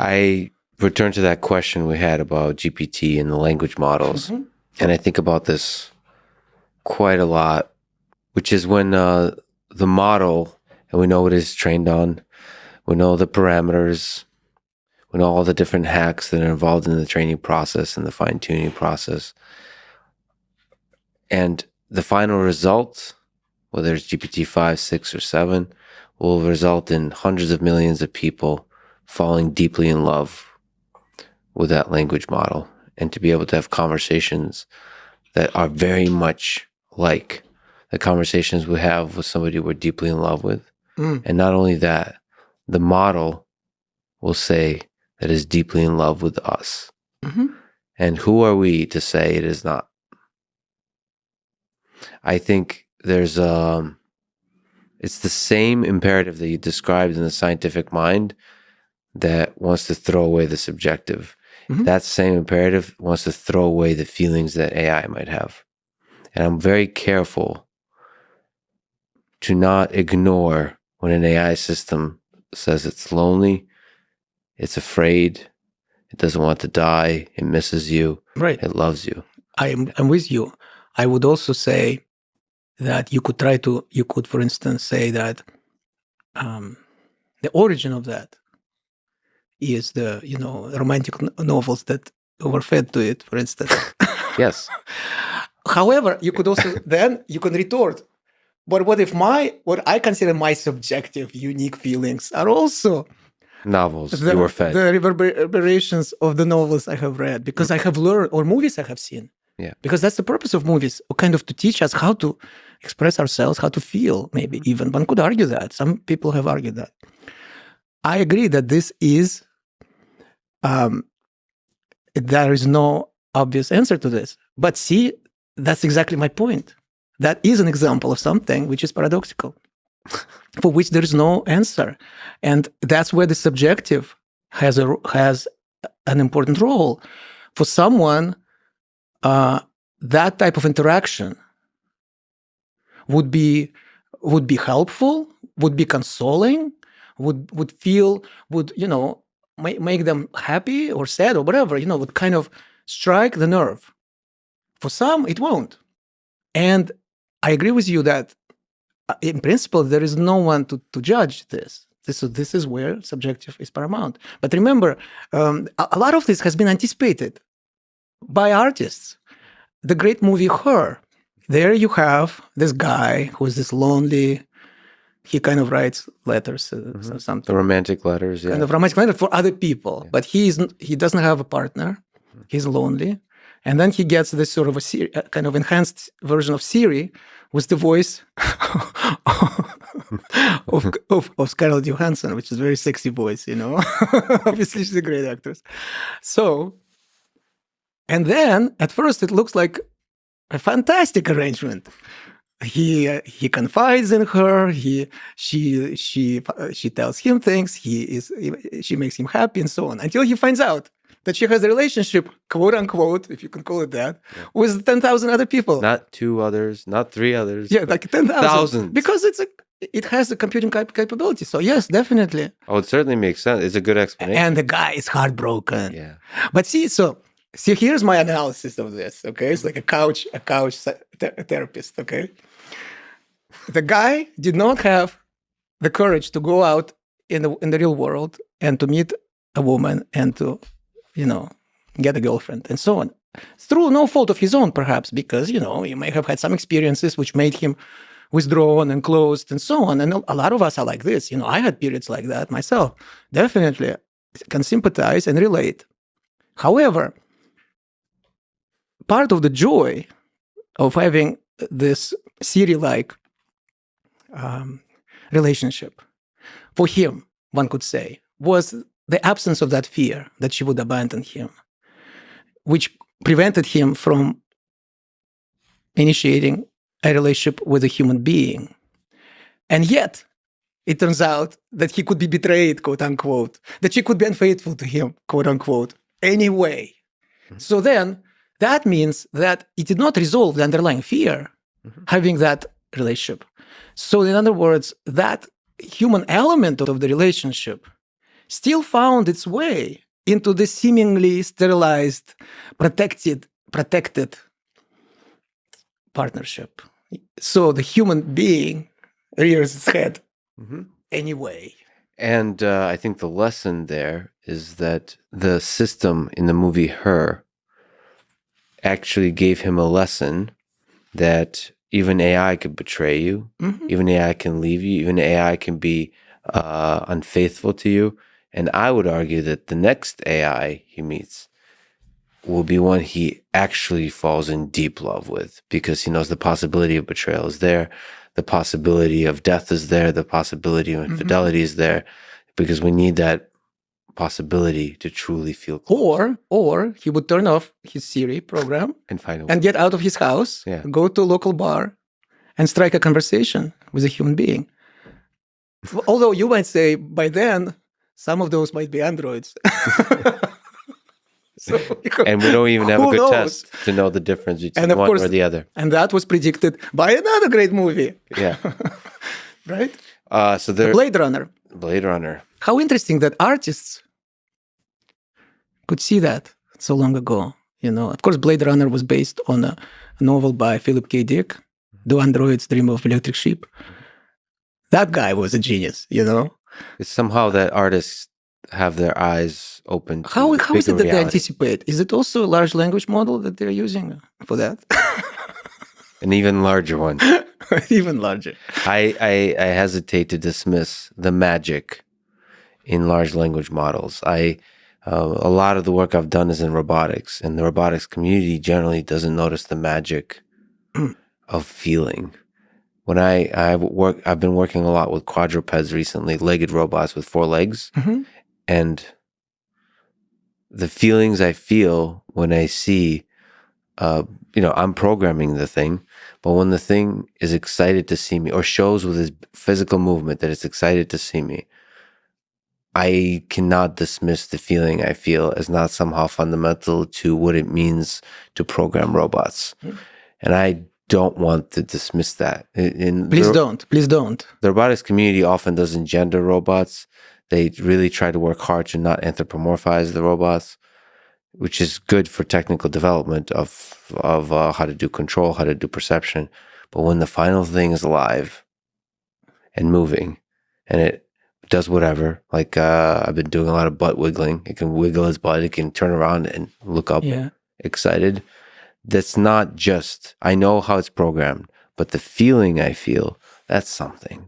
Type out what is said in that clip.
I return to that question we had about GPT and the language models. Mm-hmm. And I think about this quite a lot, which is when the model, and we know what it's trained on, we know the parameters, we know all the different hacks that are involved in the training process and the fine-tuning process. And the final result, whether it's GPT-5, 6, or 7, will result in hundreds of millions of people falling deeply in love with that language model, and to be able to have conversations that are very much like the conversations we have with somebody we're deeply in love with. And not only that, the model will say that is deeply in love with us. And who are we to say it is not? I think there's it's the same imperative that you described in the scientific mind that wants to throw away the subjective. That same imperative wants to throw away the feelings that AI might have. And I'm very careful to not ignore when an AI system says it's lonely, it's afraid, it doesn't want to die, it misses you, right? It loves you. I'm with you. I would also say that you could, for instance, say that the origin of that is the, romantic novels that were fed to it, for instance. Yes. However, you could also, then you can retort, but what if what I consider my subjective, unique feelings are also novels you were fed. The reverberations of the novels I have read, because I have learned, or movies I have seen. Yeah. Because that's the purpose of movies, kind of to teach us how to express ourselves, how to feel, maybe even. One could argue that. Some people have argued that. I agree that this is, there is no obvious answer to this. But see, that's exactly my point. That is an example of something which is paradoxical, for which there is no answer. And that's where the subjective has an important role. For someone, that type of interaction would be helpful, would be consoling, would make them happy or sad or whatever, would kind of strike the nerve. For some, it won't. And I agree with you that in principle, there is no one to judge this. This is where subjective is paramount. But remember, a lot of this has been anticipated by artists. The great movie Her, there you have this guy who is this lonely, he kind of writes letters or something. The romantic letters, yeah. Kind of romantic letters for other people. Yeah. But he doesn't have a partner. He's lonely. And then he gets this sort of a kind of enhanced version of Siri with the voice of Scarlett Johansson, which is a very sexy voice, Obviously, she's a great actress. So, and then at first it looks like a fantastic arrangement. He confides in her. She tells him things. She makes him happy and so on, until he finds out that she has a relationship, quote unquote, if you can call it that, with 10,000 other people. Not 2 others, not 3 others. Yeah, like 10,000. Thousands. Because it has the computing capability. So yes, definitely. Oh, it certainly makes sense. It's a good explanation. And the guy is heartbroken. Yeah. But see, here's my analysis of this. Okay, it's like a couch therapist. Okay, the guy did not have the courage to go out in the real world and to meet a woman and to get a girlfriend and so on. Through no fault of his own, perhaps, because, he may have had some experiences which made him withdrawn and closed and so on. And a lot of us are like this. I had periods like that myself. Definitely can sympathize and relate. However, part of the joy of having this Siri-like relationship for him, one could say, was the absence of that fear that she would abandon him, which prevented him from initiating a relationship with a human being. And yet, it turns out that he could be betrayed, quote unquote, that she could be unfaithful to him, quote unquote, anyway. So then, that means that it did not resolve the underlying fear, having that relationship. So in other words, that human element of the relationship still found its way into the seemingly sterilized, protected partnership. So the human being rears its head anyway. And I think the lesson there is that the system in the movie Her actually gave him a lesson that even AI could betray you, even AI can leave you, even AI can be unfaithful to you. And I would argue that the next AI he meets will be one he actually falls in deep love with, because he knows the possibility of betrayal is there, the possibility of death is there, the possibility of infidelity is there, because we need that possibility to truly feel close. Or he would turn off his Siri program and get out of his house, go to a local bar, and strike a conversation with a human being. Although you might say by then, some of those might be androids. And we don't even have a good test to know the difference between one or the other. And that was predicted by another great movie. Yeah. Right? So there, Blade Runner. Blade Runner. How interesting that artists could see that so long ago. Of course, Blade Runner was based on a novel by Philip K. Dick, Do Androids Dream of Electric Sheep? That guy was a genius, It's somehow that artists have their eyes open to How is it that reality. they anticipate? Is it also a large language model that they're using for that? An even larger one. Even larger. I hesitate to dismiss the magic in large language models. A lot of the work I've done is in robotics, and the robotics community generally doesn't notice the magic of feeling. When I've been working a lot with quadrupeds recently, legged robots with 4 legs, and the feelings I feel when I see, I'm programming the thing, but when the thing is excited to see me or shows with its physical movement that it's excited to see me, I cannot dismiss the feeling I feel as not somehow fundamental to what it means to program robots. And I don't want to dismiss that. Please don't. The robotics community often doesn't gender robots. They really try to work hard to not anthropomorphize the robots, which is good for technical development of how to do control, how to do perception. But when the final thing is alive and moving, and it does whatever, like I've been doing a lot of butt wiggling. It can wiggle its butt. It can turn around and look up excited. That's not just, I know how it's programmed, but the feeling I feel, that's something.